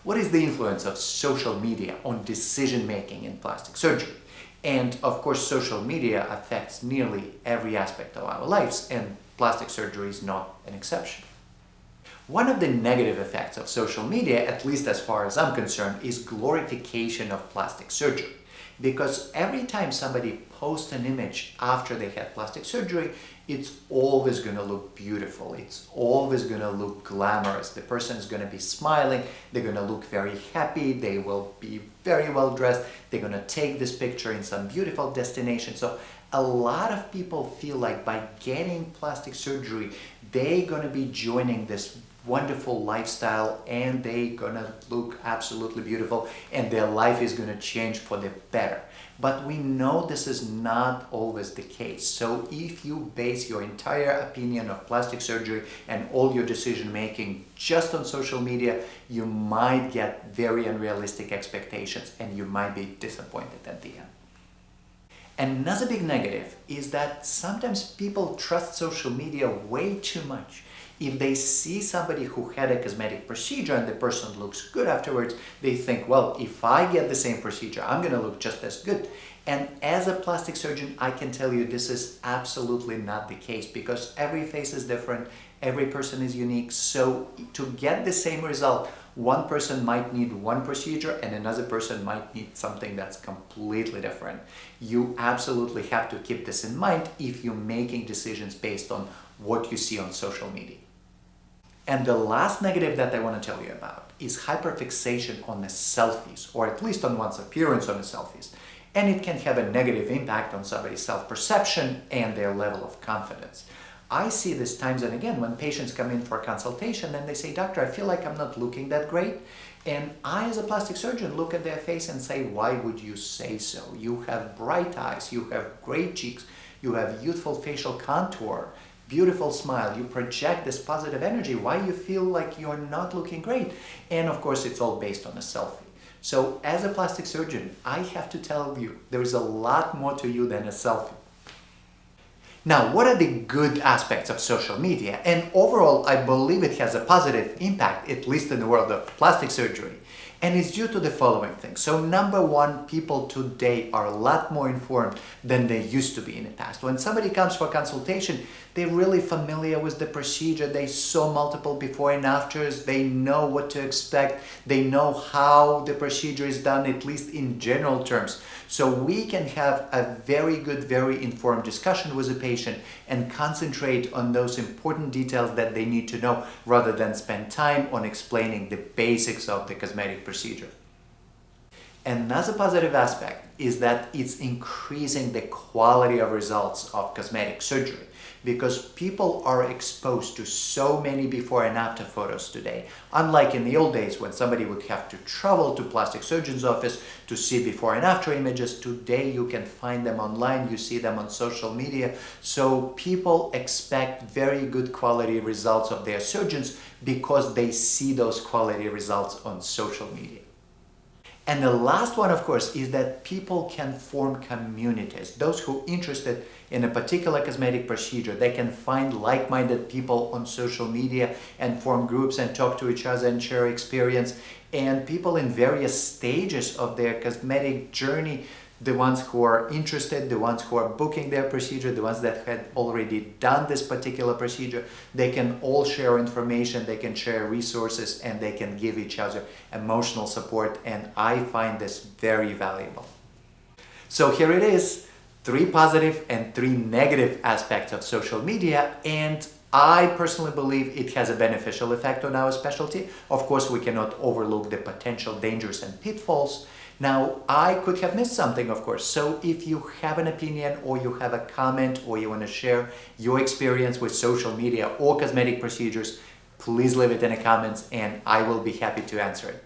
what is the influence of social media on decision-making in plastic surgery? And of course, social media affects nearly every aspect of our lives, and plastic surgery is not an exception. One of the negative effects of social media, at least as far as I'm concerned, is glorification of plastic surgery. Because every time somebody posts an image after they had plastic surgery, it's always going to look beautiful. It's always going to look glamorous. The person is going to be smiling. They're going to look very happy. They will be very well dressed. They're going to take this picture in some beautiful destination. So a lot of people feel like by getting plastic surgery, they're going to be joining this wonderful lifestyle and they're gonna look absolutely beautiful and their life is gonna change for the better. But we know this is not always the case. So if you base your entire opinion of plastic surgery and all your decision making just on social media, you might get very unrealistic expectations and you might be disappointed at the end. Another big negative is that sometimes people trust social media way too much. If they see somebody who had a cosmetic procedure and the person looks good afterwards, they think, well, if I get the same procedure, I'm going to look just as good. And as a plastic surgeon, I can tell you this is absolutely not the case because every face is different, every person is unique. So to get the same result, one person might need one procedure and another person might need something that's completely different. You absolutely have to keep this in mind if you're making decisions based on what you see on social media. And the last negative that I want to tell you about is hyperfixation on the selfies, or at least on one's appearance on the selfies. And it can have a negative impact on somebody's self-perception and their level of confidence. I see this times and again when patients come in for a consultation and they say, doctor, I feel like I'm not looking that great. And I, as a plastic surgeon, look at their face and say, why would you say so? You have bright eyes, you have great cheeks, you have youthful facial contour, beautiful smile, you project this positive energy. Why you feel like you're not looking great? And of course, it's all based on a selfie. So as a plastic surgeon, I have to tell you, there is a lot more to you than a selfie. Now, what are the good aspects of social media? And overall, I believe it has a positive impact, at least in the world of plastic surgery. And it's due to the following things. So number one, people today are a lot more informed than they used to be in the past. When somebody comes for a consultation, they're really familiar with the procedure. They saw multiple before and afters. They know what to expect. They know how the procedure is done, at least in general terms. So we can have a very good, very informed discussion with the patient and concentrate on those important details that they need to know rather than spend time on explaining the basics of the cosmetic procedure. Another positive aspect is that it's increasing the quality of results of cosmetic surgery because people are exposed to so many before and after photos today. Unlike in the old days when somebody would have to travel to plastic surgeon's office to see before and after images, today you can find them online, you see them on social media. So people expect very good quality results of their surgeons because they see those quality results on social media. And the last one, of course, is that people can form communities. Those who are interested in a particular cosmetic procedure, they can find like-minded people on social media and form groups and talk to each other and share experience. And people in various stages of their cosmetic journey, the ones who are interested, the ones who are booking their procedure, the ones that had already done this particular procedure, they can all share information, they can share resources, and they can give each other emotional support. And I find this very valuable. So here it is, 3 positive and 3 negative aspects of social media. And I personally believe it has a beneficial effect on our specialty. Of course, we cannot overlook the potential dangers and pitfalls. Now, I could have missed something, of course. So if you have an opinion or you have a comment or you want to share your experience with social media or cosmetic procedures, please leave it in the comments and I will be happy to answer it.